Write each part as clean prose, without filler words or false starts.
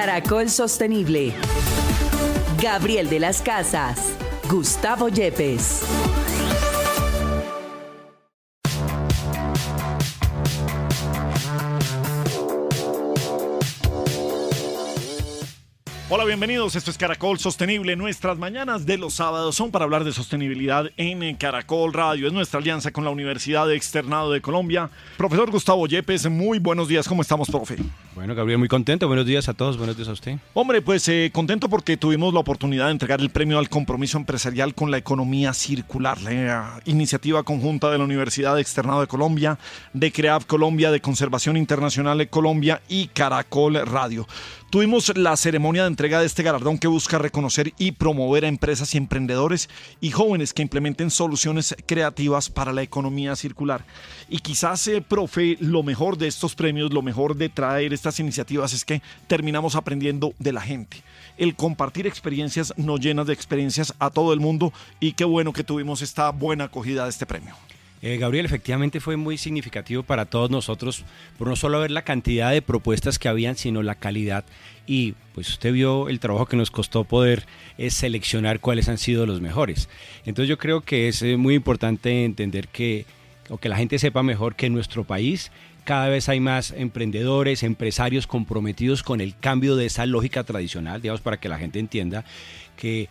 Caracol Sostenible. Gabriel de las Casas, Gustavo Yepes. Hola, bienvenidos. Esto es Caracol Sostenible. Nuestras mañanas de los sábados son para hablar de sostenibilidad en Caracol Radio. Es nuestra alianza con la Universidad Externado de Colombia. Profesor Gustavo Yepes, muy buenos días. ¿Cómo estamos, profe? Bueno, Gabriel, muy contento. Buenos días a todos. Buenos días a usted. Hombre, pues contento porque tuvimos la oportunidad de entregar el premio al compromiso empresarial con la economía circular. La iniciativa conjunta de la Universidad Externado de Colombia, de CREAV Colombia, de Conservación Internacional de Colombia y Caracol Radio. Tuvimos la ceremonia de entrega de este galardón que busca reconocer y promover a empresas y emprendedores y jóvenes que implementen soluciones creativas para la economía circular. Y quizás, profe, lo mejor de estos premios, lo mejor de traer estas iniciativas es que terminamos aprendiendo de la gente. El compartir experiencias nos llena de experiencias a todo el mundo y qué bueno que tuvimos esta buena acogida de este premio. Gabriel, efectivamente fue muy significativo para todos nosotros, por no solo ver la cantidad de propuestas que habían, sino la calidad. Y pues usted vio el trabajo que nos costó poder seleccionar cuáles han sido los mejores. Entonces yo creo que es muy importante entender que la gente sepa mejor que en nuestro país cada vez hay más emprendedores, empresarios comprometidos con el cambio de esa lógica tradicional, digamos, para que la gente entienda que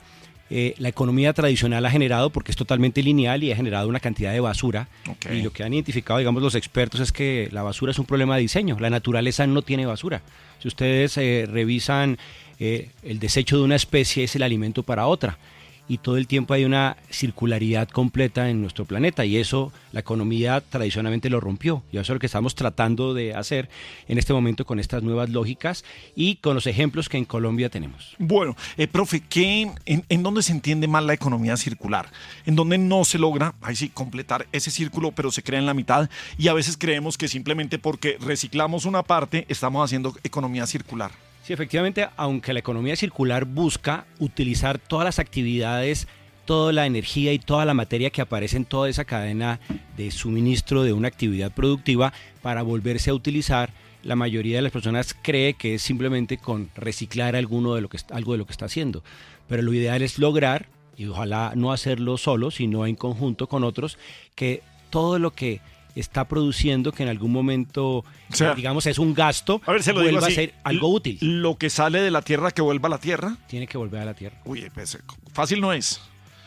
la economía tradicional ha generado, porque es totalmente lineal y ha generado una cantidad de basura. Okay. Y lo que han identificado, digamos, los expertos es que la basura es un problema de diseño. La naturaleza no tiene basura. Si ustedes revisan el desecho de una especie es el alimento para otra. Y todo el tiempo hay una circularidad completa en nuestro planeta y eso la economía tradicionalmente lo rompió. Y eso es lo que estamos tratando de hacer en este momento con estas nuevas lógicas y con los ejemplos que en Colombia tenemos. Bueno, profe, ¿en dónde se entiende mal la economía circular? ¿En dónde no se logra, ahí sí, completar ese círculo, pero se crea en la mitad? Y a veces creemos que simplemente porque reciclamos una parte estamos haciendo economía circular. Sí, efectivamente, aunque la economía circular busca utilizar todas las actividades, toda la energía y toda la materia que aparece en toda esa cadena de suministro de una actividad productiva para volverse a utilizar, la mayoría de las personas cree que es simplemente con reciclar algo de lo que está haciendo. Pero lo ideal es lograr, y ojalá no hacerlo solo, sino en conjunto con otros, que todo lo que está produciendo, que en algún momento, o sea, digamos, es un gasto, vuelva a ser algo útil. Lo que sale de la tierra que vuelva a la tierra. Tiene que volver a la tierra. Uy, pues, fácil no es.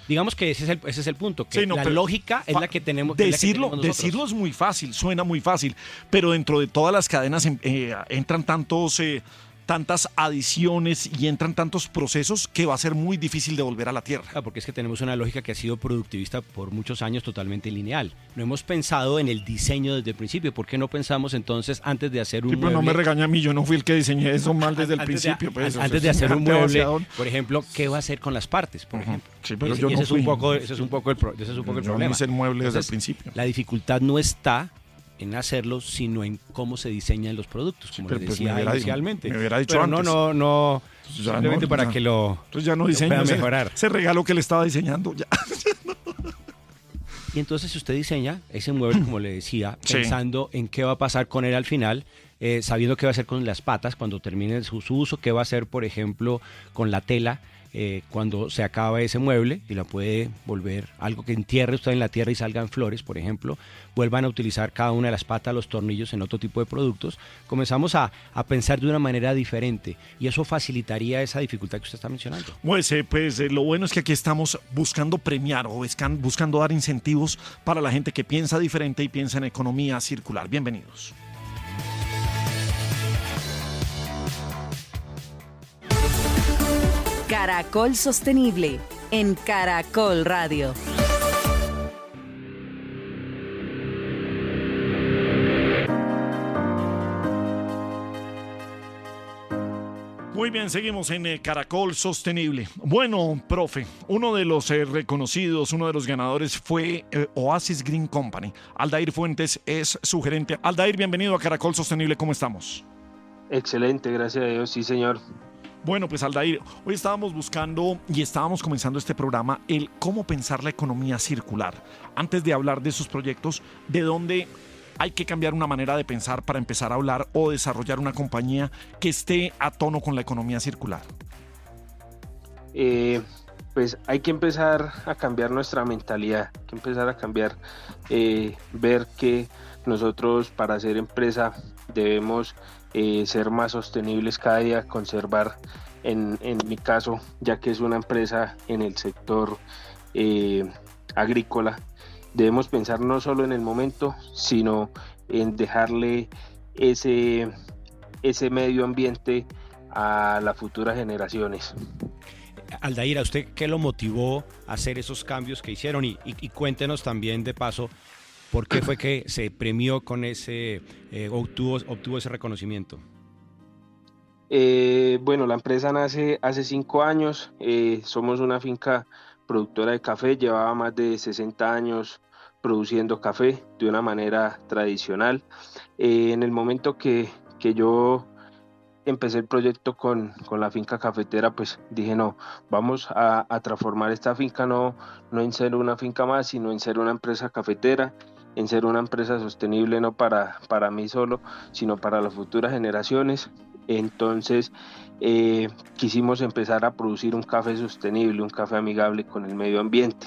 Digamos que ese es el punto, que sí, no, la lógica es la que tenemos. Decirlo es muy fácil, suena muy fácil, pero dentro de todas las cadenas entran tantas adiciones y entran tantos procesos que va a ser muy difícil de volver a la tierra. Claro, porque es que tenemos una lógica que ha sido productivista por muchos años totalmente lineal. No hemos pensado en el diseño desde el principio. ¿Por qué no pensamos entonces antes de hacer un mueble? No me regaña a mí, yo no fui el que diseñé eso mal desde el principio. Antes de hacer un mueble, por ejemplo, ¿qué va a hacer con las partes, por ejemplo? Sí, pero yo no fui. Ese es un poco el problema. Yo no hice el mueble desde el principio. La dificultad no está en hacerlo, sino en cómo se diseñan los productos, como les decía inicialmente. Me hubiera dicho antes. No, simplemente para que lo entonces ya no diseño, mejorar. Ese regalo que le estaba diseñando ya. Y entonces si usted diseña ese mueble, como le decía, pensando en qué va a pasar con él al final, sabiendo qué va a hacer con las patas cuando termine su uso, qué va a hacer, por ejemplo, con la tela, cuando se acaba ese mueble y la puede volver algo que entierre usted en la tierra y salgan flores, por ejemplo, vuelvan a utilizar cada una de las patas, los tornillos en otro tipo de productos, comenzamos a pensar de una manera diferente y eso facilitaría esa dificultad que usted está mencionando. Pues lo bueno es que aquí estamos buscando premiar o buscando dar incentivos para la gente que piensa diferente y piensa en economía circular. Bienvenidos. Caracol Sostenible en Caracol Radio. Muy bien, seguimos en Caracol Sostenible. Bueno, profe, uno de los reconocidos, uno de los ganadores fue Oasis Green Company. Aldair Fuentes es su gerente. Aldair, bienvenido a Caracol Sostenible, ¿cómo estamos? Excelente, gracias a Dios, sí señor. Bueno, pues Aldair, hoy estábamos buscando y estábamos comenzando este programa el cómo pensar la economía circular. Antes de hablar de sus proyectos, ¿de dónde hay que cambiar una manera de pensar para empezar a hablar o desarrollar una compañía que esté a tono con la economía circular? Pues hay que empezar a cambiar nuestra mentalidad, hay que empezar a cambiar, ver que nosotros para ser empresa debemos ser más sostenibles cada día, conservar, en mi caso, ya que es una empresa en el sector agrícola, debemos pensar no solo en el momento, sino en dejarle ese medio ambiente a las futuras generaciones. Aldair, ¿a usted qué lo motivó a hacer esos cambios que hicieron? Y cuéntenos también de paso, ¿por qué fue que se premió con obtuvo ese reconocimiento? Bueno, la empresa nace hace 5 años, somos una finca productora de café, llevaba más de 60 años produciendo café de una manera tradicional. En el momento que yo empecé el proyecto con la finca cafetera, pues dije no, vamos a transformar esta finca no en ser una finca más, sino en ser una empresa cafetera, en ser una empresa sostenible no para mí solo, sino para las futuras generaciones. Entonces quisimos empezar a producir un café sostenible, un café amigable con el medio ambiente.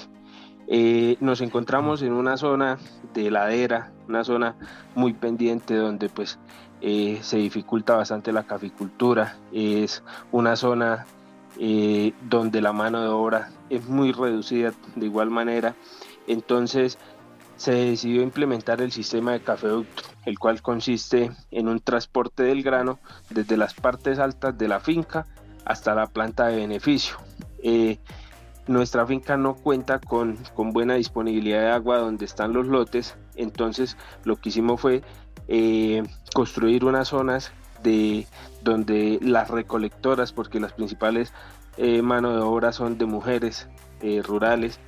Nos encontramos en una zona de ladera, una zona muy pendiente donde pues se dificulta bastante la caficultura, es una zona donde la mano de obra es muy reducida de igual manera. Entonces se decidió implementar el sistema de cafeducto, el cual consiste en un transporte del grano desde las partes altas de la finca hasta la planta de beneficio. Nuestra finca no cuenta con buena disponibilidad de agua donde están los lotes, entonces lo que hicimos fue construir unas zonas donde las recolectoras, porque las principales mano de obra son de mujeres rurales,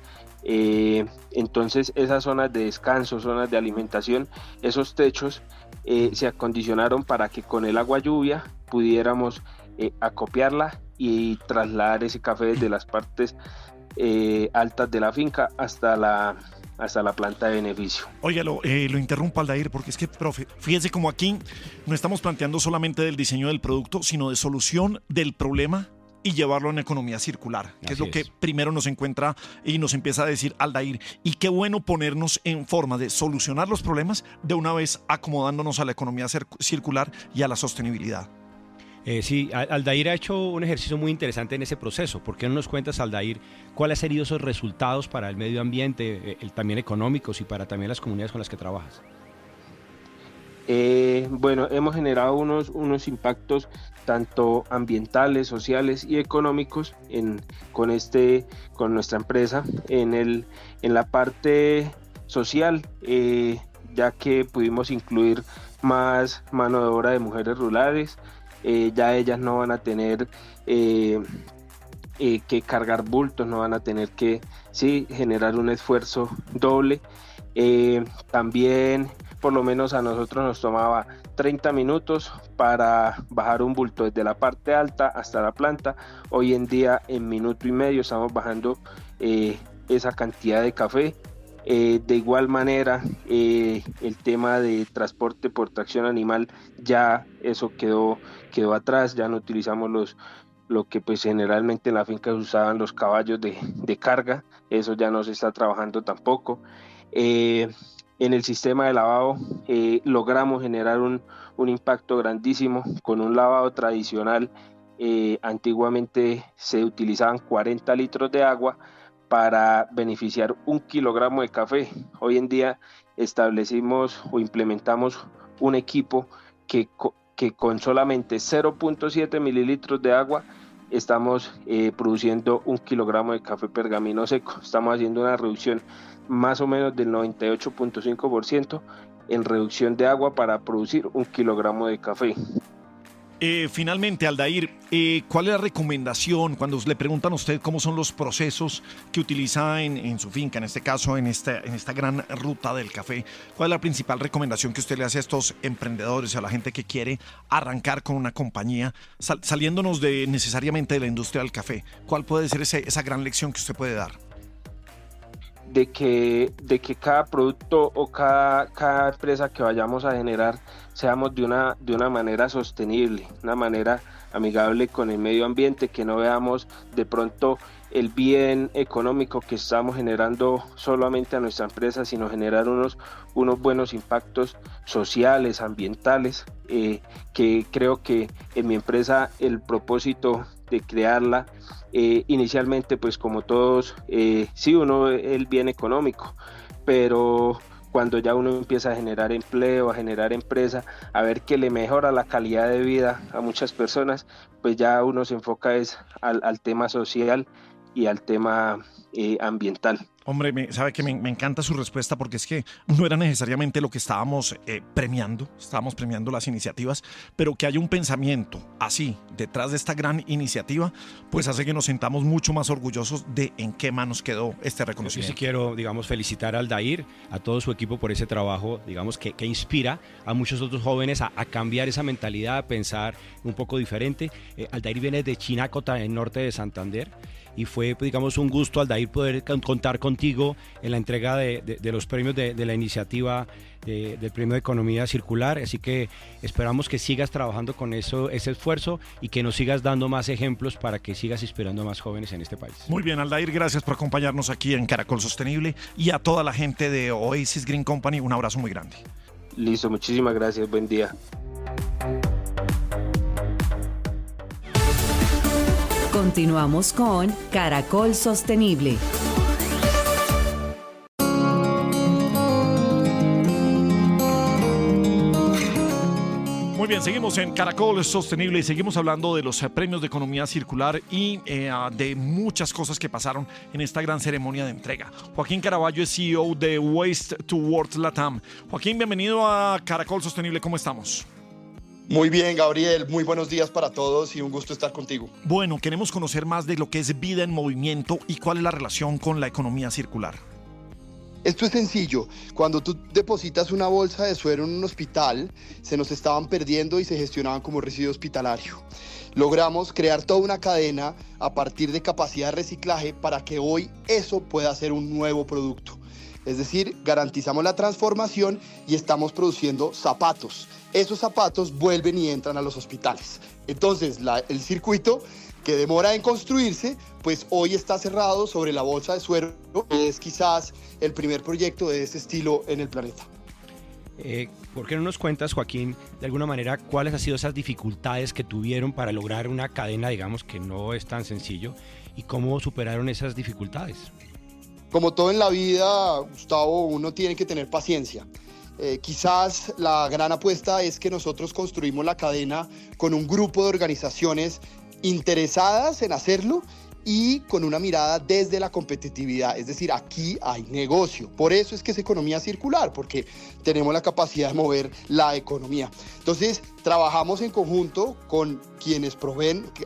entonces esas zonas de descanso, zonas de alimentación, esos techos se acondicionaron para que con el agua lluvia pudiéramos acopiarla y trasladar ese café desde las partes altas de la finca hasta la planta de beneficio. Óigalo, lo interrumpo, Aldair, porque es que, profe, fíjese como aquí no estamos planteando solamente del diseño del producto, sino de solución del problema y llevarlo a una economía circular, que es lo que primero nos encuentra y nos empieza a decir Aldair. Y qué bueno ponernos en forma de solucionar los problemas de una vez acomodándonos a la economía circular y a la sostenibilidad. Sí, Aldair ha hecho un ejercicio muy interesante en ese proceso. ¿Por qué no nos cuentas, Aldair, cuáles han sido esos resultados para el medio ambiente, también económicos y para también las comunidades con las que trabajas? Bueno, hemos generado unos impactos tanto ambientales, sociales y económicos con nuestra empresa. En la parte social, ya que pudimos incluir más mano de obra de mujeres rurales, ya ellas no van a tener que cargar bultos, no van a tener que generar un esfuerzo doble. También por lo menos a nosotros nos tomaba 30 minutos para bajar un bulto desde la parte alta hasta la planta. Hoy en día en minuto y medio estamos bajando esa cantidad de café. De igual manera el tema de transporte por tracción animal, ya eso quedó atrás, ya no utilizamos lo que pues generalmente en la finca se usaban los caballos de carga, eso ya no se está trabajando tampoco. En el sistema de lavado logramos generar un impacto grandísimo con un lavado tradicional. Antiguamente se utilizaban 40 litros de agua para beneficiar 1 kilogramo de café. Hoy en día establecimos o implementamos un equipo que con solamente 0.7 mililitros de agua estamos produciendo 1 kilogramo de café pergamino seco. Estamos haciendo una reducción más o menos del 98.5% en reducción de agua para producir 1 kilogramo de café. Finalmente, Aldair, ¿cuál es la recomendación cuando le preguntan a usted cómo son los procesos que utiliza en su finca, en este caso en esta gran ruta del café? ¿Cuál es la principal recomendación que usted le hace a estos emprendedores, a la gente que quiere arrancar con una compañía, saliéndonos necesariamente de la industria del café? ¿Cuál puede ser esa gran lección que usted puede dar? de que cada producto o cada empresa que vayamos a generar seamos de una manera sostenible, una manera amigable con el medio ambiente, que no veamos de pronto el bien económico que estamos generando solamente a nuestra empresa, sino generar unos buenos impactos sociales, ambientales, que creo que en mi empresa el propósito de crearla, inicialmente pues como todos, sí uno ve el bien económico, pero cuando ya uno empieza a generar empleo, a generar empresa, a ver que le mejora la calidad de vida a muchas personas, pues ya uno se enfoca al tema social y al tema ambiental. Hombre, sabe que me encanta su respuesta, porque es que no era necesariamente lo que estábamos premiando las iniciativas, pero que haya un pensamiento así detrás de esta gran iniciativa, pues hace que nos sintamos mucho más orgullosos de en qué manos quedó este reconocimiento. Yo sí quiero, digamos, felicitar a Aldair, a todo su equipo por ese trabajo, digamos, que inspira a muchos otros jóvenes a cambiar esa mentalidad, a pensar un poco diferente. Aldair viene de Chinacota, en el norte de Santander, y fue, digamos, un gusto, Aldair, poder contar contigo en la entrega de los premios de la iniciativa del Premio de Economía Circular. Así que esperamos que sigas trabajando con ese esfuerzo y que nos sigas dando más ejemplos para que sigas inspirando a más jóvenes en este país. Muy bien, Aldair, gracias por acompañarnos aquí en Caracol Sostenible, y a toda la gente de Oasis Green Company, un abrazo muy grande. Listo, muchísimas gracias, buen día. Continuamos con Caracol Sostenible. Muy bien, seguimos en Caracol Sostenible y seguimos hablando de los premios de economía circular y de muchas cosas que pasaron en esta gran ceremonia de entrega. Joaquín Caraballo es CEO de Waste to World Latam. Joaquín, bienvenido a Caracol Sostenible, ¿cómo estamos? Muy bien, Gabriel, muy buenos días para todos y un gusto estar contigo. Bueno, queremos conocer más de lo que es vida en movimiento y cuál es la relación con la economía circular. Esto es sencillo. Cuando tú depositas una bolsa de suero en un hospital, se nos estaban perdiendo y se gestionaban como residuo hospitalario. Logramos crear toda una cadena a partir de capacidad de reciclaje para que hoy eso pueda ser un nuevo producto. Es decir, garantizamos la transformación y estamos produciendo zapatos. Esos zapatos vuelven y entran a los hospitales. Entonces, el circuito que demora en construirse, pues hoy está cerrado sobre la bolsa de suero. Es quizás el primer proyecto de ese estilo en el planeta. ¿Por qué no nos cuentas, Joaquín, de alguna manera, cuáles han sido esas dificultades que tuvieron para lograr una cadena, digamos, que no es tan sencillo, y cómo superaron esas dificultades? Como todo en la vida, Gustavo, uno tiene que tener paciencia. Quizás la gran apuesta es que nosotros construimos la cadena con un grupo de organizaciones interesadas en hacerlo y con una mirada desde la competitividad. Es decir, aquí hay negocio. Por eso es que es economía circular, porque tenemos la capacidad de mover la economía. Entonces, trabajamos en conjunto con quienes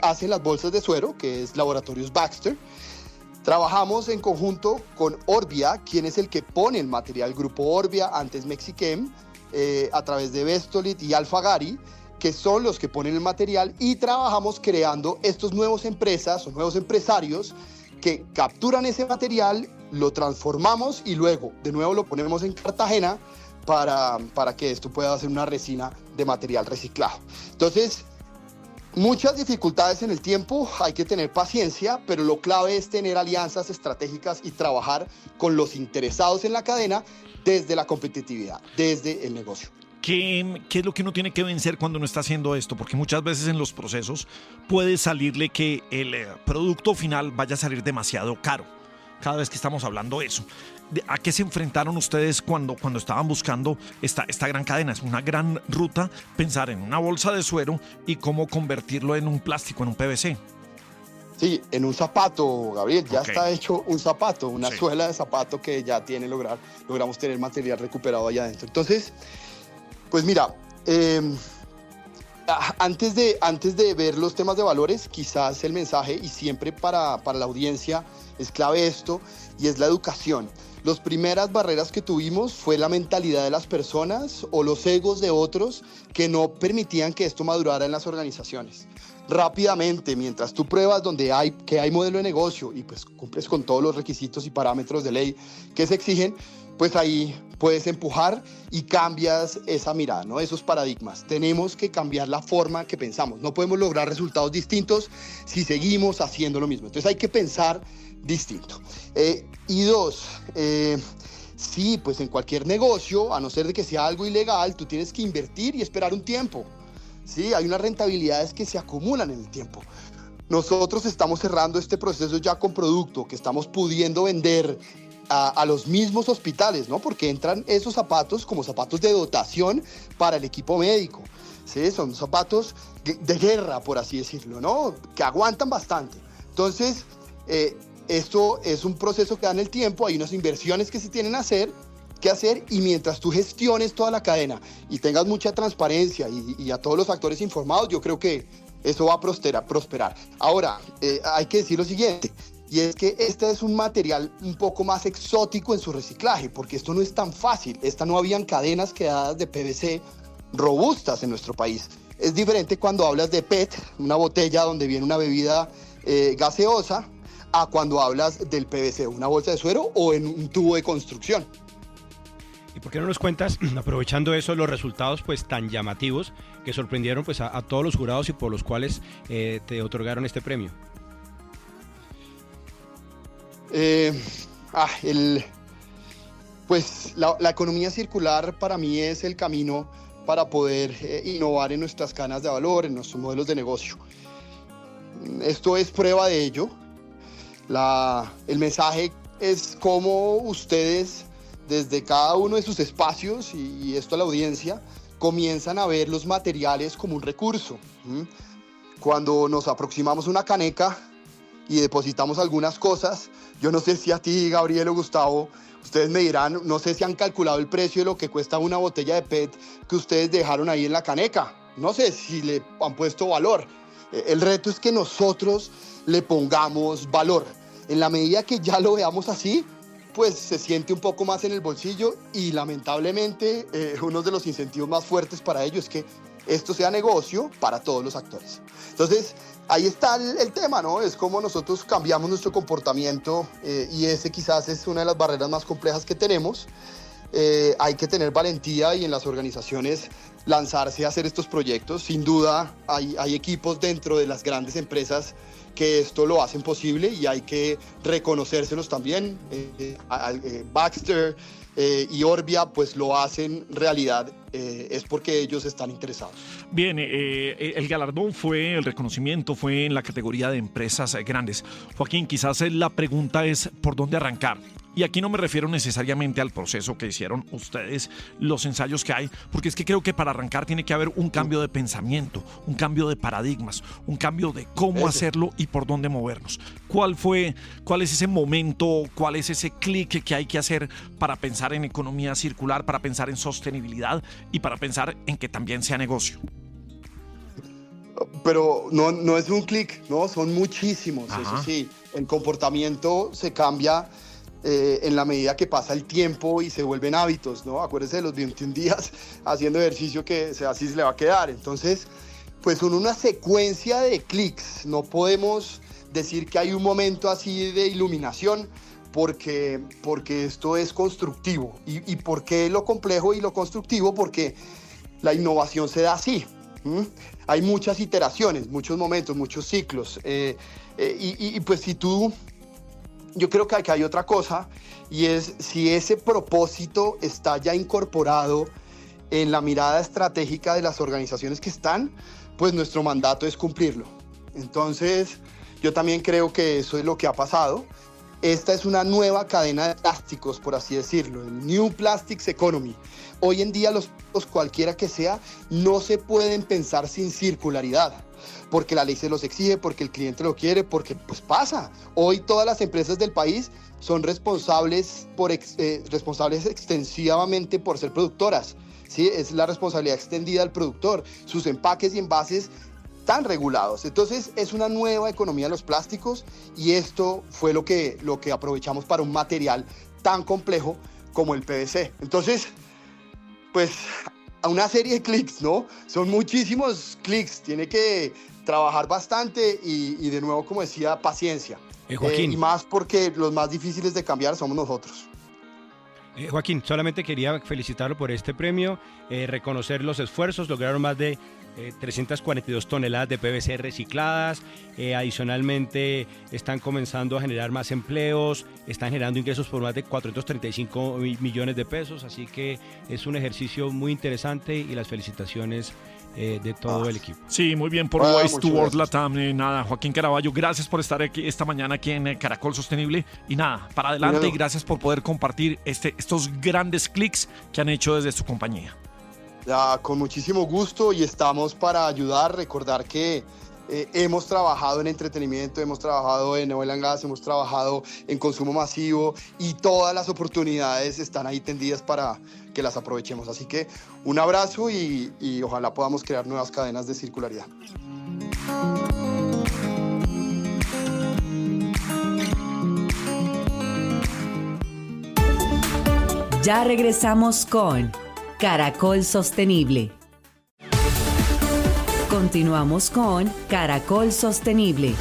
hacen las bolsas de suero, que es Laboratorios Baxter. Trabajamos en conjunto con Orbia, quien es el que pone el material, Grupo Orbia, antes Mexichem, a través de Vestolit y Alfagari, que son los que ponen el material, y trabajamos creando estos nuevos empresas o nuevos empresarios que capturan ese material, lo transformamos y luego de nuevo lo ponemos en Cartagena para que esto pueda ser una resina de material reciclado. Entonces, muchas dificultades en el tiempo, hay que tener paciencia, pero lo clave es tener alianzas estratégicas y trabajar con los interesados en la cadena desde la competitividad, desde el negocio. ¿Qué es lo que uno tiene que vencer cuando uno está haciendo esto? Porque muchas veces en los procesos puede salirle que el producto final vaya a salir demasiado caro. Cada vez que estamos hablando de eso. ¿A qué se enfrentaron ustedes cuando estaban buscando esta gran cadena? Es una gran ruta pensar en una bolsa de suero y cómo convertirlo en un plástico, en un PVC. Sí, en un zapato, Gabriel, ya Okay. está hecho un zapato, una Sí. suela de zapato que ya logramos tener material recuperado allá adentro. Entonces, pues mira, antes de ver los temas de valores, quizás el mensaje, y siempre para la audiencia, es clave esto, y es la educación. Las primeras barreras que tuvimos fue la mentalidad de las personas o los egos de otros que no permitían que esto madurara en las organizaciones. Rápidamente, mientras tú pruebas que hay modelo de negocio y pues cumples con todos los requisitos y parámetros de ley que se exigen, pues ahí puedes empujar y cambias esa mirada, ¿no? Esos paradigmas. Tenemos que cambiar la forma que pensamos. No podemos lograr resultados distintos si seguimos haciendo lo mismo. Entonces hay que pensar distinto. Y dos, sí, pues en cualquier negocio, a no ser de que sea algo ilegal, tú tienes que invertir y esperar un tiempo. Sí, hay unas rentabilidades que se acumulan en el tiempo. Nosotros estamos cerrando este proceso ya con producto que estamos pudiendo vender a los mismos hospitales, ¿no? Porque entran esos zapatos como zapatos de dotación para el equipo médico. Sí, son zapatos de guerra, por así decirlo, ¿no? Que aguantan bastante. Entonces, esto es un proceso que da en el tiempo, hay unas inversiones que se tienen que hacer, y mientras tú gestiones toda la cadena y tengas mucha transparencia y a todos los actores informados, yo creo que eso va a prosperar. Ahora, hay que decir lo siguiente, y es que este es un material un poco más exótico en su reciclaje, porque esto no es tan fácil. No habían cadenas quedadas de PVC robustas en nuestro país. Es diferente cuando hablas de PET, una botella donde viene una bebida gaseosa, a cuando hablas del PVC, una bolsa de suero o en un tubo de construcción. ¿Y por qué no nos cuentas, aprovechando eso, los resultados pues tan llamativos que sorprendieron pues a todos los jurados y por los cuales te otorgaron este premio? La economía circular para mí es el camino para poder innovar en nuestras cadenas de valor, en nuestros modelos de negocio. Esto es prueba de ello. El mensaje es cómo ustedes, desde cada uno de sus espacios, y esto a la audiencia, comienzan a ver los materiales como un recurso. Cuando nos aproximamos a una caneca y depositamos algunas cosas, yo no sé si a ti, Gabriel o Gustavo, ustedes me dirán, no sé si han calculado el precio de lo que cuesta una botella de PET que ustedes dejaron ahí en la caneca. No sé si le han puesto valor. El reto es que nosotros le pongamos valor. En la medida que ya lo veamos así, pues se siente un poco más en el bolsillo, y lamentablemente uno de los incentivos más fuertes para ello es que esto sea negocio para todos los actores. Entonces, ahí está el tema, ¿no? Es cómo nosotros cambiamos nuestro comportamiento, y ese quizás es una de las barreras más complejas que tenemos. Hay que tener valentía y en las organizaciones lanzarse a hacer estos proyectos. Sin duda hay equipos dentro de las grandes empresas que esto lo hacen posible y hay que reconocérselos también. Baxter y Orbia pues lo hacen realidad, es porque ellos están interesados. Bien, el galardón el reconocimiento fue en la categoría de empresas grandes. Joaquín, quizás la pregunta es ¿por dónde arrancar? Y aquí no me refiero necesariamente al proceso que hicieron ustedes, los ensayos que hay, porque es que creo que para arrancar tiene que haber un cambio de pensamiento, un cambio de paradigmas, un cambio de cómo hacerlo y por dónde movernos. ¿Cuál es ese momento, cuál es ese clic que hay que hacer para pensar en economía circular, para pensar en sostenibilidad y para pensar en que también sea negocio? Pero no es un clic, ¿no? Son muchísimos. Ajá. Eso sí. El comportamiento se cambia en la medida que pasa el tiempo y se vuelven hábitos, ¿no? Acuérdese de los 21 días haciendo ejercicio, que así se le va a quedar. Entonces, pues son una secuencia de clics. No podemos decir que hay un momento así de iluminación, porque esto es constructivo. ¿Y por qué lo complejo y lo constructivo? Porque la innovación se da así. Hay muchas iteraciones, muchos momentos, muchos ciclos. Pues yo creo que aquí hay otra cosa, y es si ese propósito está ya incorporado en la mirada estratégica de las organizaciones que están, pues nuestro mandato es cumplirlo. Entonces, yo también creo que eso es lo que ha pasado. Esta es una nueva cadena de plásticos, por así decirlo, el New Plastics Economy. Hoy en día los cualquiera que sea, no se pueden pensar sin circularidad, porque la ley se los exige, porque el cliente lo quiere, porque pues pasa. Hoy todas las empresas del país son responsables extensivamente por ser productoras, ¿sí? Es la responsabilidad extendida del productor. Sus empaques y envases están regulados. Entonces es una nueva economía de los plásticos y esto fue lo que aprovechamos para un material tan complejo como el PVC. Entonces, pues a una serie de clics, ¿no? Son muchísimos clics, tiene que trabajar bastante y de nuevo, como decía, paciencia. Joaquín. Y más porque los más difíciles de cambiar somos nosotros. Joaquín, solamente quería felicitarlo por este premio, reconocer los esfuerzos, lograron más de 342 toneladas de PVC recicladas, adicionalmente están comenzando a generar más empleos, están generando ingresos por más de 435 millones de pesos, así que es un ejercicio muy interesante y las felicitaciones de todo el equipo. Sí, muy bien por Waste Towards Latam. Nada, Joaquín Caraballo, gracias por estar aquí esta mañana aquí en Caracol Sostenible y nada, para adelante y gracias por poder compartir estos grandes clics que han hecho desde su compañía. Ya, con muchísimo gusto y estamos para ayudar, recordar que hemos trabajado en entretenimiento, hemos trabajado en oil and gas, hemos trabajado en consumo masivo y todas las oportunidades están ahí tendidas para que las aprovechemos. Así que un abrazo y ojalá podamos crear nuevas cadenas de circularidad. Ya regresamos con Caracol Sostenible. Continuamos con Caracol Sostenible.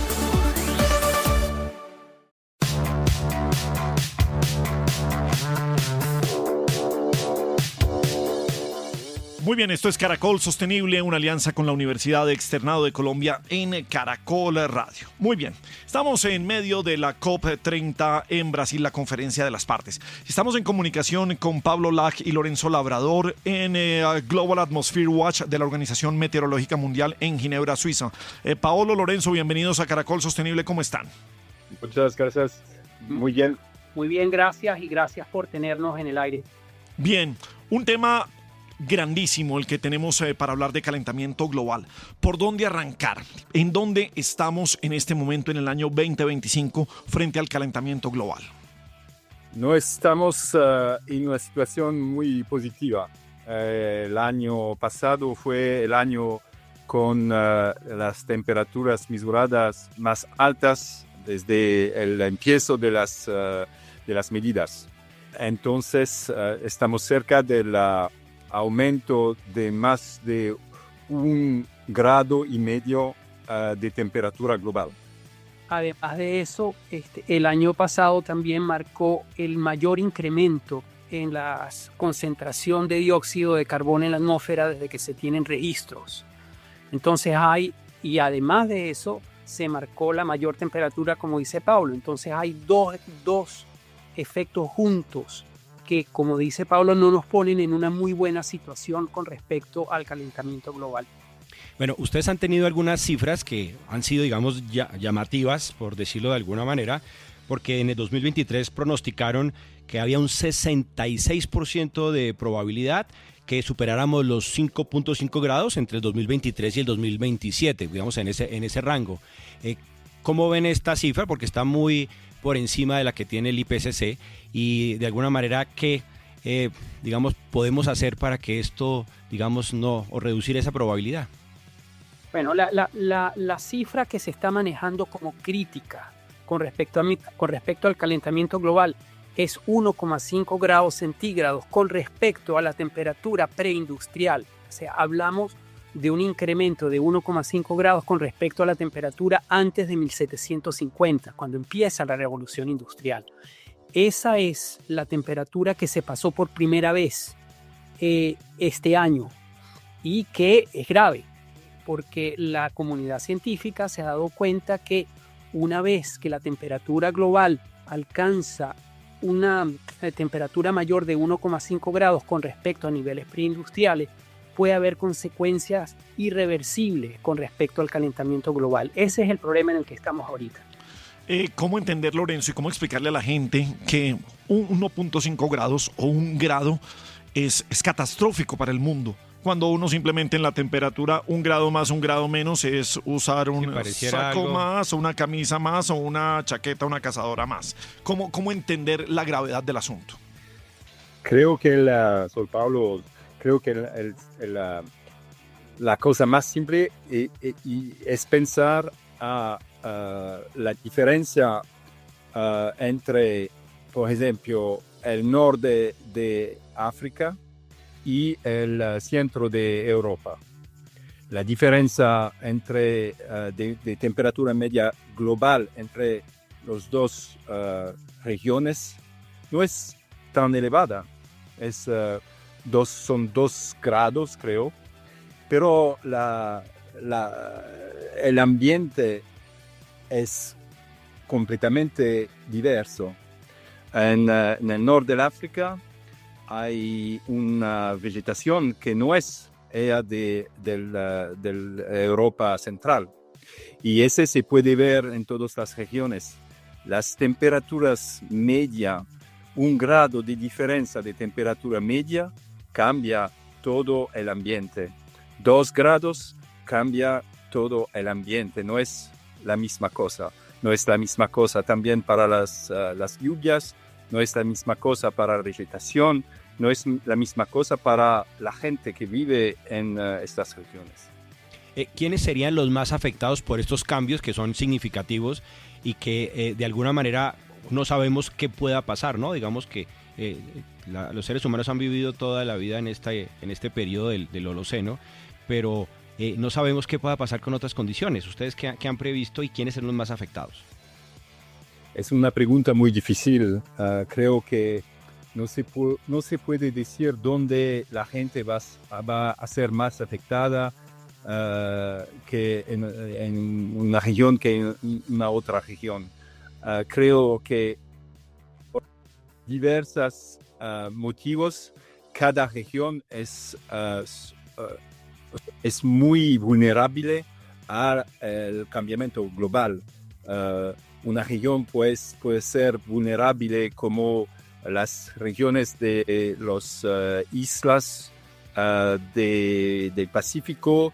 Muy bien, esto es Caracol Sostenible, una alianza con la Universidad Externado de Colombia en Caracol Radio. Muy bien, estamos en medio de la COP30 en Brasil, la conferencia de las partes. Estamos en comunicación con Pablo Lach y Lorenzo Labrador en Global Atmosphere Watch de la Organización Meteorológica Mundial en Ginebra, Suiza. Paolo, Lorenzo, bienvenidos a Caracol Sostenible, ¿cómo están? Muchas gracias, muy bien. Muy bien, gracias y gracias por tenernos en el aire. Bien, un tema grandísimo el que tenemos para hablar de calentamiento global. ¿Por dónde arrancar? ¿En dónde estamos en este momento en el año 2025 frente al calentamiento global? No estamos en una situación muy positiva. El año pasado fue el año con las temperaturas mesuradas más altas desde el empiezo de las medidas. Entonces estamos cerca del aumento de más de 1,5 grados de temperatura global. Además de eso, el año pasado también marcó el mayor incremento en la concentración de dióxido de carbono en la atmósfera desde que se tienen registros. Entonces y además de eso, se marcó la mayor temperatura, como dice Pablo. Entonces hay dos efectos juntos que, como dice Pablo, no nos ponen en una muy buena situación con respecto al calentamiento global. Bueno, ustedes han tenido algunas cifras que han sido, digamos, llamativas, por decirlo de alguna manera, porque en el 2023 pronosticaron que había un 66% de probabilidad que superáramos los 5.5 grados entre el 2023 y el 2027, digamos, en ese rango. ¿Cómo ven esta cifra? Porque está muy por encima de la que tiene el IPCC y de alguna manera ¿qué digamos, podemos hacer para que esto, digamos, no, o reducir esa probabilidad? Bueno, la cifra que se está manejando como crítica con respecto al calentamiento global es 1,5 grados centígrados con respecto a la temperatura preindustrial. O sea, hablamos de un incremento de 1,5 grados con respecto a la temperatura antes de 1750, cuando empieza la revolución industrial. Esa es la temperatura que se pasó por primera vez este año y que es grave, porque la comunidad científica se ha dado cuenta que una vez que la temperatura global alcanza una temperatura mayor de 1,5 grados con respecto a niveles preindustriales, puede haber consecuencias irreversibles con respecto al calentamiento global. Ese es el problema en el que estamos ahorita. ¿Cómo entender, Lorenzo, y cómo explicarle a la gente que un 1.5 grados o 1 grado es catastrófico para el mundo? Cuando uno simplemente en la temperatura 1 grado más, 1 grado menos es usar un saco algo más o una camisa más o una chaqueta, una cazadora más. ¿Cómo entender la gravedad del asunto? Creo que, soy Pablo, creo que la cosa más simple es pensar a la diferencia entre, por ejemplo, el norte de África y el centro de Europa. La diferencia entre, de temperatura media global entre las dos regiones no es tan elevada. Son 2 grados, creo, pero el ambiente es completamente diverso. En el norte del África hay una vegetación que no es ella de Europa central, y ese se puede ver en todas las regiones. Las temperaturas medias, 1 grado de diferencia de temperatura media cambia todo el ambiente. 2 grados cambia todo el ambiente, no es la misma cosa. No es la misma cosa también para las lluvias, no es la misma cosa para la vegetación, no es la misma cosa para la gente que vive en estas regiones. ¿Quiénes serían los más afectados por estos cambios que son significativos y que de alguna manera no sabemos qué pueda pasar, ¿no? Digamos que los seres humanos han vivido toda la vida en este periodo del Holoceno, pero no sabemos qué pueda pasar con otras condiciones. ¿Ustedes qué han previsto y quiénes son los más afectados? Es una pregunta muy difícil. Creo que no se puede decir dónde la gente va a ser más afectada que en una región que en una otra región. Creo que por diversos motivos cada región es muy vulnerable al cambiamiento global. Una región puede ser vulnerable como las regiones de las islas del Pacífico,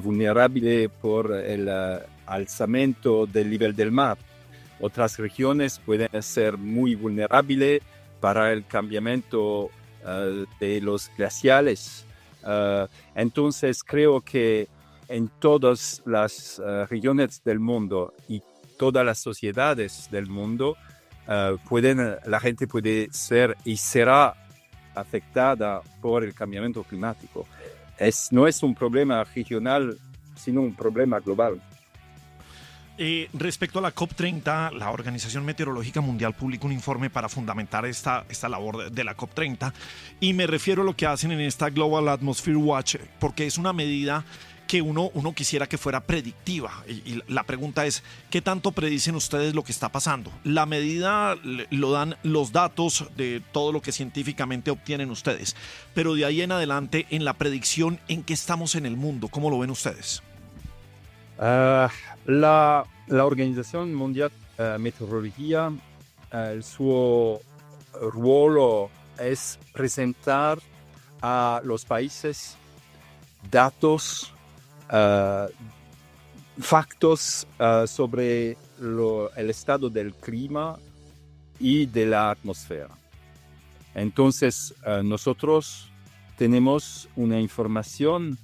vulnerable por el alzamiento del nivel del mar. Otras regiones pueden ser muy vulnerables para el cambiamiento de los glaciales. Entonces creo que en todas las regiones del mundo y todas las sociedades del mundo la gente puede ser y será afectada por el cambiamiento climático. No es un problema regional, sino un problema global. Respecto a la COP30, la Organización Meteorológica Mundial publicó un informe para fundamentar esta labor de la COP30, y me refiero a lo que hacen en esta Global Atmosphere Watch, porque es una medida que uno quisiera que fuera predictiva, y la pregunta es, ¿qué tanto predicen ustedes lo que está pasando? La medida lo dan los datos de todo lo que científicamente obtienen ustedes, pero de ahí en adelante, en la predicción, ¿en qué estamos en el mundo? ¿Cómo lo ven ustedes? La Organización Mundial Meteorología, su ruolo es presentar a los países datos, factos sobre el estado del clima y de la atmósfera. Entonces, nosotros tenemos una información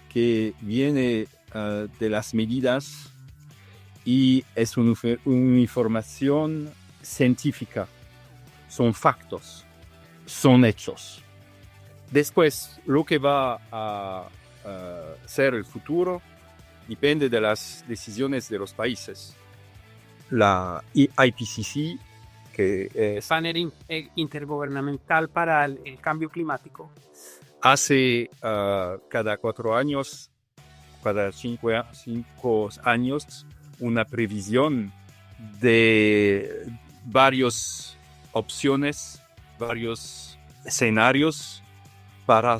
que viene de las medidas y es una información científica. Son factos, son hechos. Después, lo que va a ser el futuro depende de las decisiones de los países. La IPCC, que es Panel Intergubernamental para el Cambio Climático, hace cada 4 años, cada 5 años, una previsión de varias opciones, varios escenarios para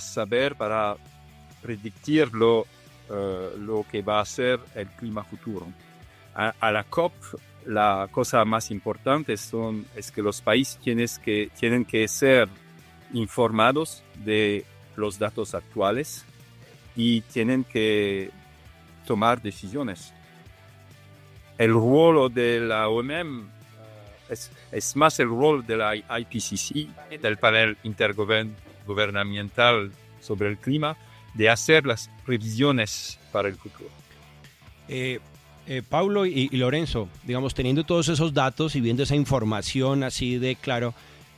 predecir lo que va a ser el clima futuro. A la COP, la cosa más importante es que los países tienen que ser informados de los datos actuales y tienen que tomar decisiones. El rol de la OMM es más el rol de la IPCC, del panel intergubernamental sobre el clima, de hacer las previsiones para el futuro. Paulo y Lorenzo, digamos, teniendo todos esos datos y viendo esa información así de claro,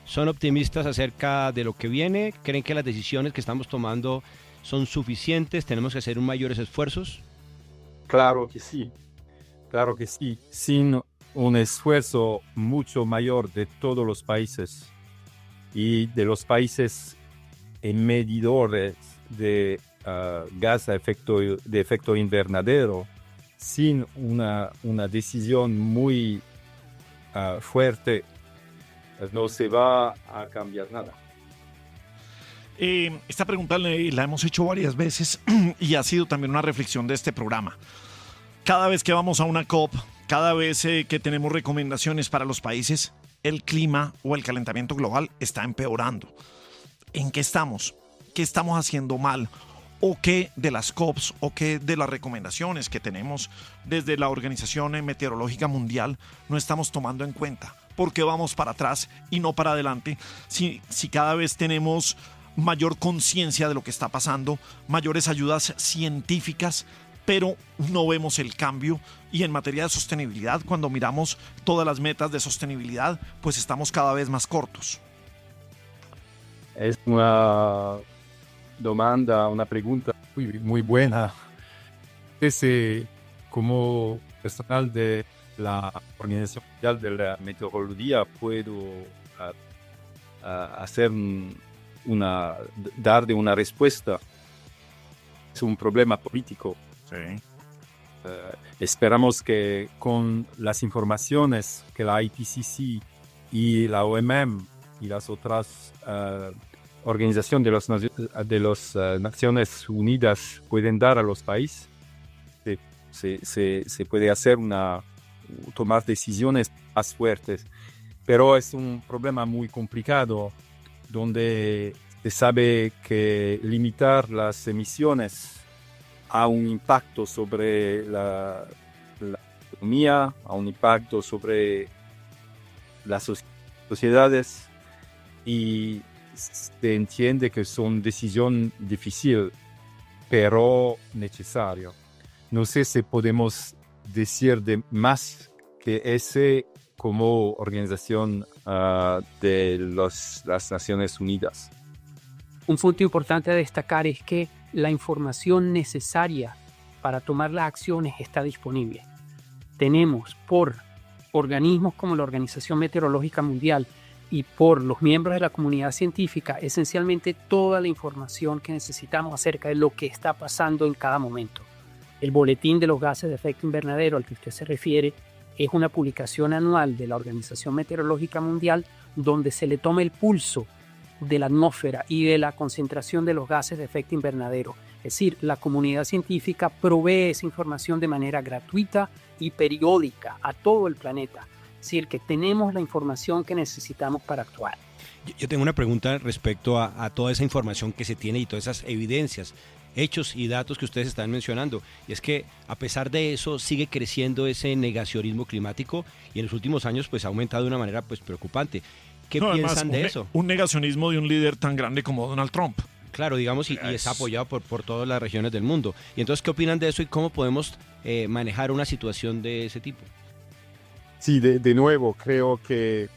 ¿son optimistas acerca de lo que viene? ¿Creen que las decisiones que estamos tomando son suficientes? ¿Tenemos que hacer mayores esfuerzos? Claro que sí, claro que sí. Sin un esfuerzo mucho mayor de todos los países y de los países medidores de gas de efecto invernadero, sin una decisión muy fuerte, no se va a cambiar nada. Esta pregunta la hemos hecho varias veces y ha sido también una reflexión de este programa. Cada vez que vamos a una COP, cada vez que tenemos recomendaciones para los países, el clima o el calentamiento global está empeorando. ¿En qué estamos? ¿Qué estamos haciendo mal? ¿O qué de las COPs o qué de las recomendaciones que tenemos desde la Organización Meteorológica Mundial no estamos tomando en cuenta? ¿Por qué vamos para atrás y no para adelante? Si cada vez tenemos mayor conciencia de lo que está pasando, mayores ayudas científicas, pero no vemos el cambio. Y en materia de sostenibilidad, cuando miramos todas las metas de sostenibilidad, pues estamos cada vez más cortos. Es una demanda, una pregunta muy buena. Como personal de la Organización Mundial de la Meteorología puedo darle una respuesta. Es un problema político. Sí. Esperamos que con las informaciones que la IPCC y la OMM y las otras organizaciones de las Naciones Unidas pueden dar a los países, se puede hacer tomar decisiones más fuertes. Pero es un problema muy complicado donde se sabe que limitar las emisiones a un impacto sobre la economía, a un impacto sobre las sociedades, y se entiende que son decisiones difíciles, pero necesarias. No sé si podemos decir de más que ese como organización de las Naciones Unidas. Un punto importante a destacar es que la información necesaria para tomar las acciones está disponible. Tenemos por organismos como la Organización Meteorológica Mundial y por los miembros de la comunidad científica esencialmente toda la información que necesitamos acerca de lo que está pasando en cada momento. El boletín de los gases de efecto invernadero al que usted se refiere es una publicación anual de la Organización Meteorológica Mundial donde se le toma el pulso de la atmósfera y de la concentración de los gases de efecto invernadero. Es decir, la comunidad científica provee esa información de manera gratuita y periódica a todo el planeta. Es decir, que tenemos la información que necesitamos para actuar. Yo tengo una pregunta respecto a toda esa información que se tiene y todas esas evidencias, hechos y datos que ustedes están mencionando. Y es que a pesar de eso sigue creciendo ese negacionismo climático y en los últimos años pues ha aumentado de una manera pues preocupante. ¿Qué piensan de eso? Un negacionismo de un líder tan grande como Donald Trump. Claro, digamos, y está apoyado por todas las regiones del mundo. Y entonces, ¿qué opinan de eso y cómo podemos manejar una situación de ese tipo? Sí, de nuevo, creo que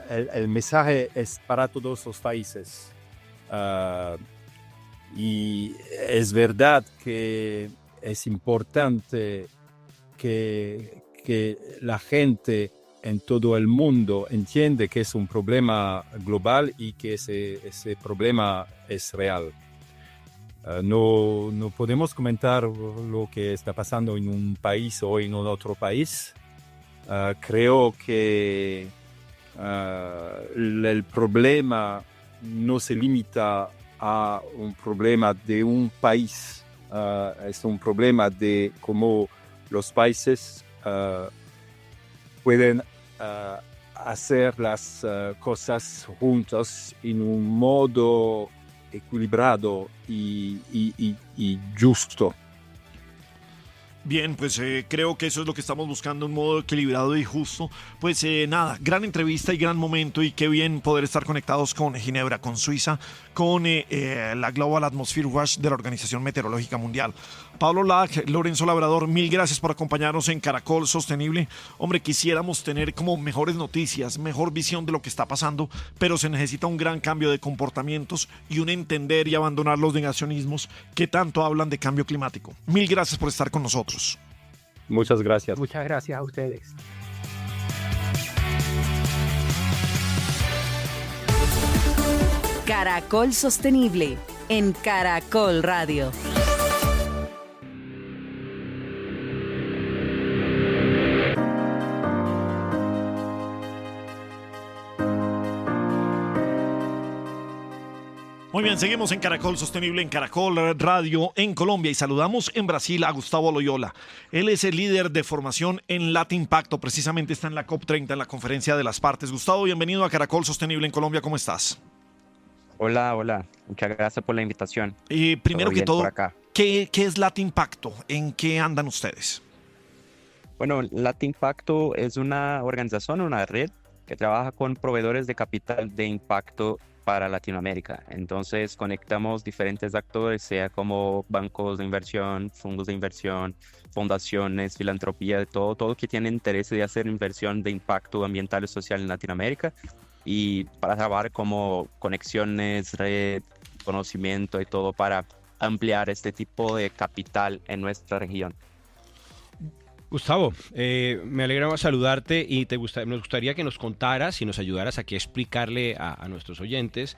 el mensaje es para todos los países. Y es verdad que es importante que la gente en todo el mundo entiende que es un problema global y que ese problema es real. No podemos comentar lo que está pasando en un país o en otro país. Creo que el problema no se limita a un problema de un país. Es un problema de cómo los países pueden hacer las cosas juntos en un modo equilibrado y justo. Bien, pues creo que eso es lo que estamos buscando, un modo equilibrado y justo. Pues nada, gran entrevista y gran momento, y qué bien poder estar conectados con Ginebra, con Suiza, con la Global Atmosphere Watch de la Organización Meteorológica Mundial. Pablo Lac, Lorenzo Labrador, mil gracias por acompañarnos en Caracol Sostenible. Hombre, quisiéramos tener como mejores noticias, mejor visión de lo que está pasando, pero se necesita un gran cambio de comportamientos y un entender y abandonar los negacionismos que tanto hablan de cambio climático. Mil gracias por estar con nosotros. Muchas gracias. Muchas gracias a ustedes. Caracol Sostenible en Caracol Radio. Muy bien, seguimos en Caracol Sostenible, en Caracol Radio en Colombia y saludamos en Brasil a Gustavo Loyola. Él es el líder de formación en Latimpacto, precisamente está en la COP30, en la Conferencia de las Partes. Gustavo, bienvenido a Caracol Sostenible en Colombia, ¿cómo estás? Hola, muchas gracias por la invitación. Primero que todo, acá. ¿qué es Latimpacto? ¿En qué andan ustedes? Bueno, Latimpacto es una organización, una red que trabaja con proveedores de capital de impacto para Latinoamérica. Entonces conectamos diferentes actores, sea como bancos de inversión, fondos de inversión, fundaciones, filantropía, todo que tiene interés de hacer inversión de impacto ambiental y social en Latinoamérica, y para trabajar como conexiones, red, conocimiento y todo para ampliar este tipo de capital en nuestra región. Gustavo, me alegra saludarte y nos gustaría que nos contaras y nos ayudaras aquí a explicarle a nuestros oyentes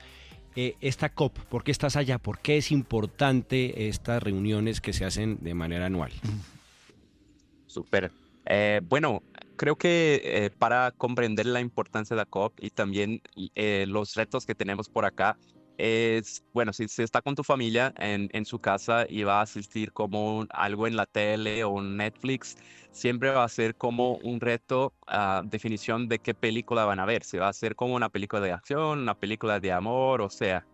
esta COP. ¿Por qué estás allá? ¿Por qué es importante estas reuniones que se hacen de manera anual? Súper. Bueno, creo que para comprender la importancia de la COP y también los retos que tenemos por acá, bueno, si está con tu familia en su casa y va a asistir como algo en la tele o en Netflix, siempre va a ser como un reto, definición de qué película van a ver. Si va a ser como una película de acción, una película de amor, o sea,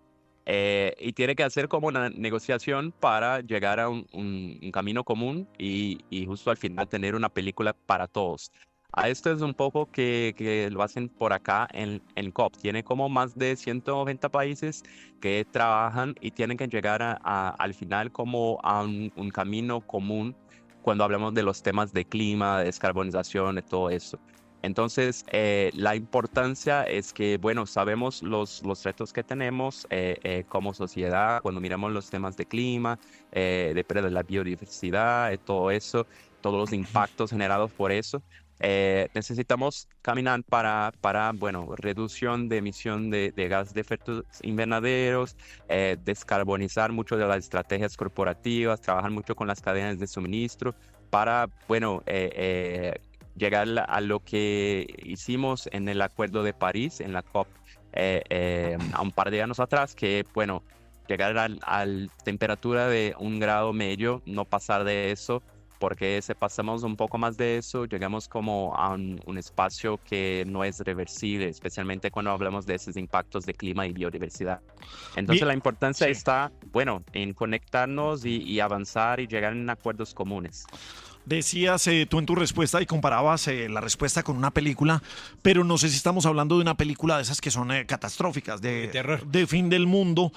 y tiene que hacer como una negociación para llegar a un camino común y justo al final tener una película para todos. A esto es un poco que lo hacen por acá en COP. Tiene como más de 190 países que trabajan y tienen que llegar al final como a un camino común cuando hablamos de los temas de clima, de descarbonización y todo eso. Entonces, la importancia es que, bueno, sabemos los retos que tenemos como sociedad cuando miramos los temas de clima, de pérdida de la biodiversidad y todo eso, todos los impactos generados por eso. Necesitamos caminar para bueno, reducción de emisión de gases de efecto invernaderos, descarbonizar mucho de las estrategias corporativas, trabajar mucho con las cadenas de suministro para, bueno, llegar a lo que hicimos en el Acuerdo de París, en la COP, a un par de años atrás, que, bueno, llegar a la temperatura de 1 grado medio, no pasar de eso, porque si pasamos un poco más de eso, llegamos como a un espacio que no es reversible, especialmente cuando hablamos de esos impactos de clima y biodiversidad. Entonces la importancia está, bueno, en conectarnos y avanzar y llegar en acuerdos comunes. Decías tú en tu respuesta y comparabas la respuesta con una película, pero no sé si estamos hablando de una película de esas que son catastróficas, de terror, de fin del mundo,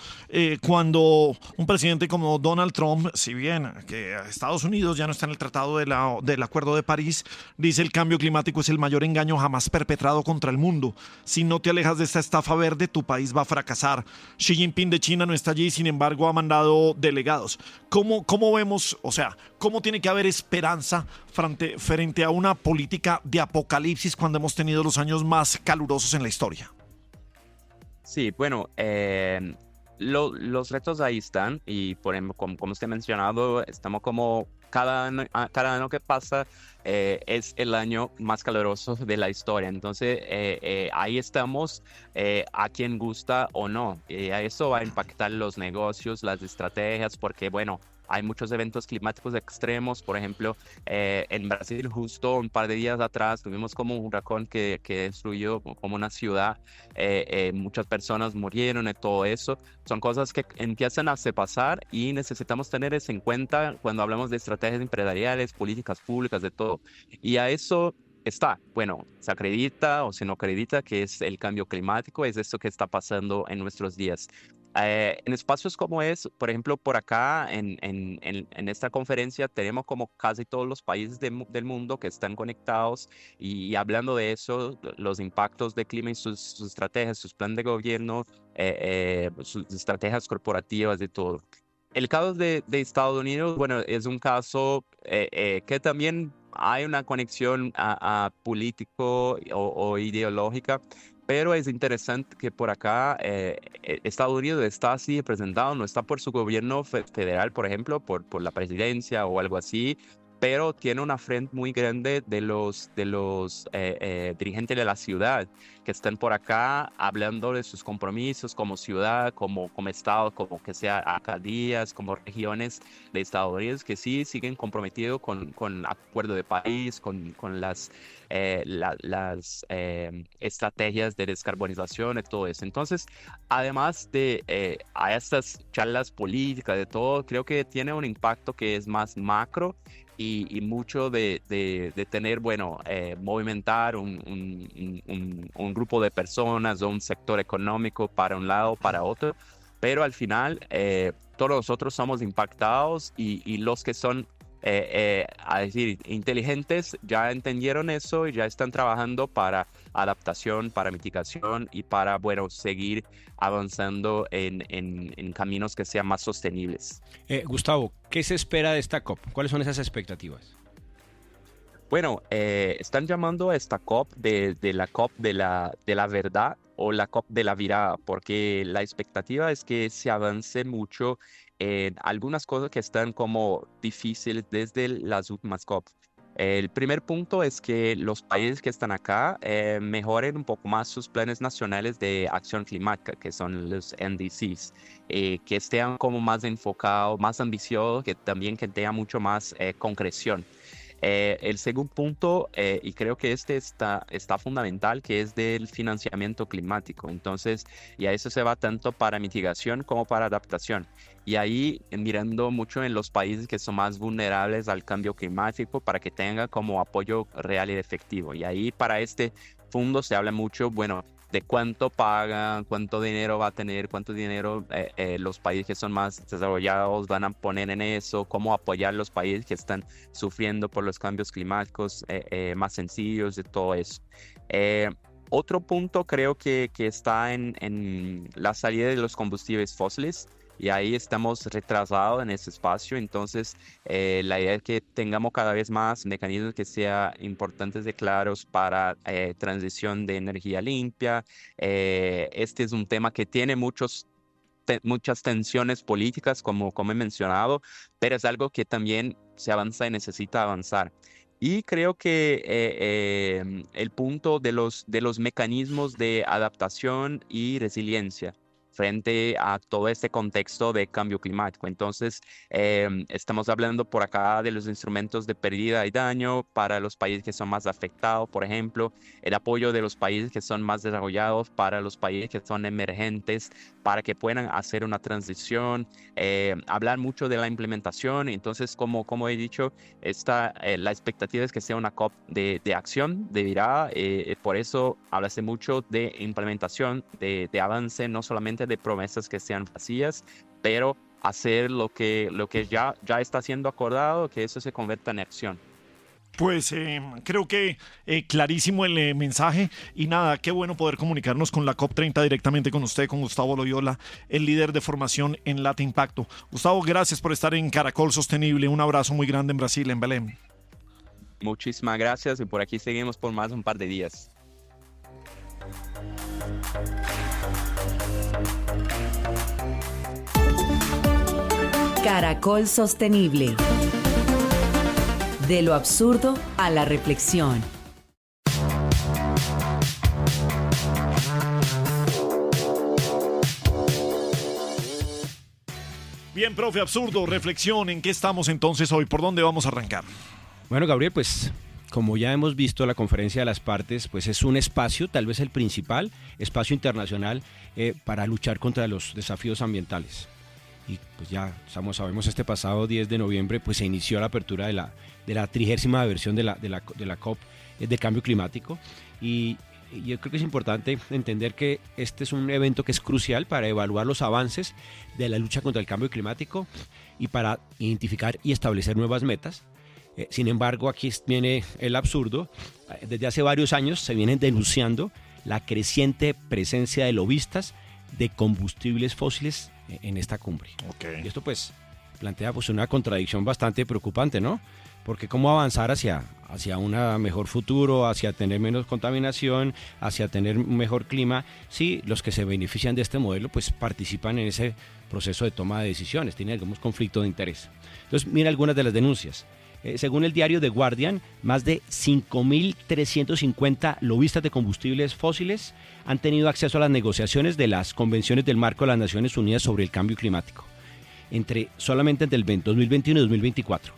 cuando un presidente como Donald Trump, si bien que Estados Unidos ya no está en el tratado del Acuerdo de París, dice el cambio climático es el mayor engaño jamás perpetrado contra el mundo. Si no te alejas de esta estafa verde, tu país va a fracasar. Xi Jinping de China no está allí, sin embargo ha mandado delegados. ¿Cómo vemos, o sea, cómo tiene que haber esperanza frente a una política de apocalipsis cuando hemos tenido los años más calurosos en la historia? Sí, bueno, los retos ahí están y por ejemplo, como usted ha mencionado, estamos como cada año que pasa es el año más caluroso de la historia. Entonces ahí estamos, a quien gusta o no. Eso va a impactar los negocios, las estrategias, porque bueno, hay muchos eventos climáticos extremos. Por ejemplo, en Brasil justo un par de días atrás tuvimos como un huracán que destruyó como una ciudad. Muchas personas murieron y todo eso. Son cosas que empiezan a pasar y necesitamos tener eso en cuenta cuando hablamos de estrategias empresariales, políticas públicas, de todo. Y a eso está, bueno, se acredita o se no acredita que es el cambio climático, es esto que está pasando en nuestros días. En espacios como por ejemplo, por acá en esta conferencia tenemos como casi todos los países del mundo que están conectados y hablando de eso, los impactos del clima y sus estrategias, sus planes de gobierno, sus estrategias corporativas, de todo. El caso de Estados Unidos, bueno, es un caso que también hay una conexión a político o ideológica, pero es interesante que por acá Estados Unidos está así representado, no está por su gobierno federal, por ejemplo, por la presidencia o algo así, pero tiene una frente muy grande de los dirigentes de la ciudad que están por acá hablando de sus compromisos como ciudad, como estado, como que sea alcaldías, como regiones de Estados Unidos que sí siguen comprometidos con acuerdo de país, con las estrategias de descarbonización y todo eso. Entonces, además de a estas charlas políticas, de todo, creo que tiene un impacto que es más macro y mucho de tener, bueno, movimentar un grupo de personas o un sector económico para un lado, para otro, pero al final todos nosotros somos impactados y los que son a decir, inteligentes ya entendieron eso y ya están trabajando para adaptación, para mitigación y para, bueno, seguir avanzando en caminos que sean más sostenibles. Gustavo, ¿qué se espera de esta COP? ¿Cuáles son esas expectativas? Bueno, están llamando a esta COP de la COP de la verdad o la COP de la virada, porque la expectativa es que se avance mucho en algunas cosas que están como difíciles desde las últimas COP. El primer punto es que los países que están acá mejoren un poco más sus planes nacionales de acción climática, que son los NDCs, que estén como más enfocados, más ambiciosos, que también que tengan mucho más concreción. El segundo punto, y creo que este está fundamental, que es del financiamiento climático. Entonces, y a eso se va tanto para mitigación como para adaptación. Y ahí mirando mucho en los países que son más vulnerables al cambio climático para que tenga como apoyo real y efectivo. Y ahí para este fondo se habla mucho, bueno, de cuánto pagan, cuánto dinero va a tener, cuánto dinero los países que son más desarrollados van a poner en eso, cómo apoyar los países que están sufriendo por los cambios climáticos más sencillos y todo eso. Otro punto creo que está en la salida de los combustibles fósiles. Y ahí estamos retrasados en ese espacio, entonces la idea es que tengamos cada vez más mecanismos que sean importantes y claros para transición de energía limpia. Este es un tema que tiene muchas tensiones políticas, como he mencionado, pero es algo que también se avanza y necesita avanzar. Y creo que el punto de los mecanismos de adaptación y resiliencia frente a todo este contexto de cambio climático. Entonces, estamos hablando por acá de los instrumentos de pérdida y daño para los países que son más afectados, por ejemplo, el apoyo de los países que son más desarrollados para los países que son emergentes, para que puedan hacer una transición, hablar mucho de la implementación. Entonces, como he dicho, la expectativa es que sea una COP de acción, de virada, por eso háblase mucho de implementación, de avance, no solamente de promesas que sean vacías, pero hacer lo que ya está siendo acordado, que eso se convierta en acción. Pues creo que clarísimo el mensaje y nada, qué bueno poder comunicarnos con la COP30 directamente con usted, con Gustavo Loyola, el líder de formación en Lata Impacto. Gustavo, gracias por estar en Caracol Sostenible, un abrazo muy grande en Brasil, en Belém. Muchísimas gracias y por aquí seguimos por más de un par de días. Caracol Sostenible. De lo absurdo a la reflexión. Bien, profe, absurdo, reflexión, ¿en qué estamos entonces hoy? ¿Por dónde vamos a arrancar? Bueno, Gabriel, pues como ya hemos visto, la Conferencia de las Partes pues es un espacio, tal vez el principal espacio internacional para luchar contra los desafíos ambientales. Y pues ya sabemos, este pasado 10 de noviembre pues se inició la apertura de la 30ª versión de la COP del cambio climático, y yo creo que es importante entender que este es un evento que es crucial para evaluar los avances de la lucha contra el cambio climático y para identificar y establecer nuevas metas. Sin embargo, aquí viene el absurdo. Desde hace varios años se vienen denunciando la creciente presencia de lobistas de combustibles fósiles en esta cumbre. Okay. Y esto pues plantea pues una contradicción bastante preocupante, ¿no? Porque cómo avanzar hacia un mejor futuro, hacia tener menos contaminación, hacia tener un mejor clima, si los que se benefician de este modelo pues participan en ese proceso de toma de decisiones, tienen algún conflicto de interés. Entonces, mira algunas de las denuncias. Según el diario The Guardian, más de 5.350 lobistas de combustibles fósiles han tenido acceso a las negociaciones de las convenciones del marco de las Naciones Unidas sobre el cambio climático, solamente entre el 2021 y 2024.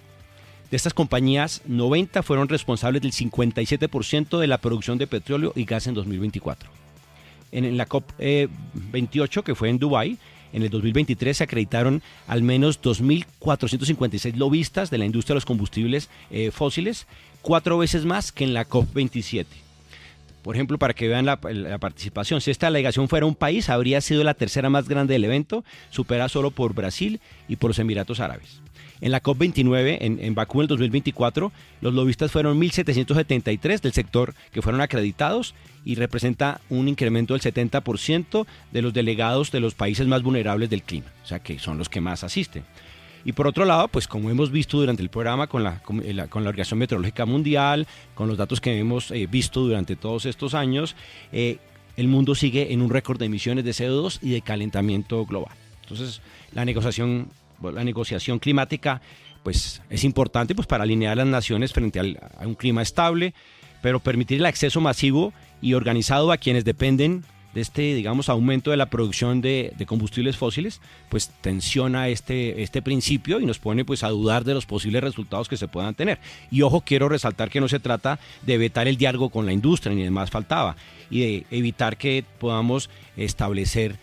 De estas compañías, 90 fueron responsables del 57% de la producción de petróleo y gas en 2024. En la COP28, que fue en Dubái, en el 2023 se acreditaron al menos 2.456 lobistas de la industria de los combustibles fósiles, 4 veces más que en la COP27. Por ejemplo, para que vean la participación, si esta delegación fuera un país, habría sido la tercera más grande del evento, superada solo por Brasil y por los Emiratos Árabes. En la COP29, en Bakú en el 2024, los lobistas fueron 1.773 del sector que fueron acreditados y representa un incremento del 70% de los delegados de los países más vulnerables del clima, o sea que son los que más asisten. Y por otro lado, pues como hemos visto durante el programa con la Organización Meteorológica Mundial, con los datos que hemos visto durante todos estos años, el mundo sigue en un récord de emisiones de CO2 y de calentamiento global. Entonces, la negociación climática pues es importante pues para alinear a las naciones frente a un clima estable, pero permitir el acceso masivo y organizado a quienes dependen de este, digamos, aumento de la producción de combustibles fósiles, pues tensiona este principio y nos pone pues a dudar de los posibles resultados que se puedan tener. Y ojo, quiero resaltar que no se trata de vetar el diálogo con la industria, ni más faltaba, y de evitar que podamos establecer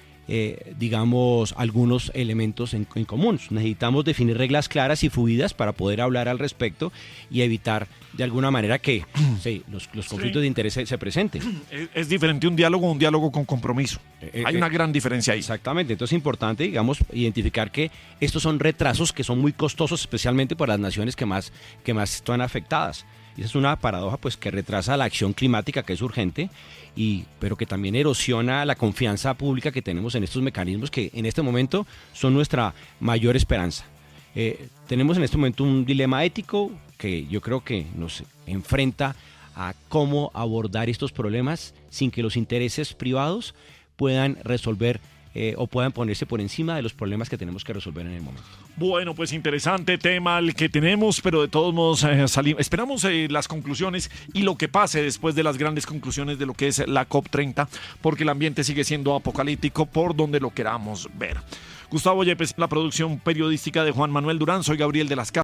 digamos, algunos elementos en común. Necesitamos definir reglas claras y fluidas para poder hablar al respecto y evitar de alguna manera que los conflictos de interés se presenten. Es diferente un diálogo con compromiso. Hay una gran diferencia ahí. Exactamente, entonces es importante, digamos, identificar que estos son retrasos que son muy costosos, especialmente para las naciones que más están afectadas. Y esa es una paradoja pues que retrasa la acción climática, que es urgente, pero que también erosiona la confianza pública que tenemos en estos mecanismos que en este momento son nuestra mayor esperanza. Tenemos en este momento un dilema ético que yo creo que nos enfrenta a cómo abordar estos problemas sin que los intereses privados puedan resolver o puedan ponerse por encima de los problemas que tenemos que resolver en el momento. Bueno, pues interesante tema el que tenemos, pero de todos modos esperamos las conclusiones y lo que pase después de las grandes conclusiones de lo que es la COP30, porque el ambiente sigue siendo apocalíptico por donde lo queramos ver. Gustavo Yepes, la producción periodística de Juan Manuel Durán, soy Gabriel de las Casas.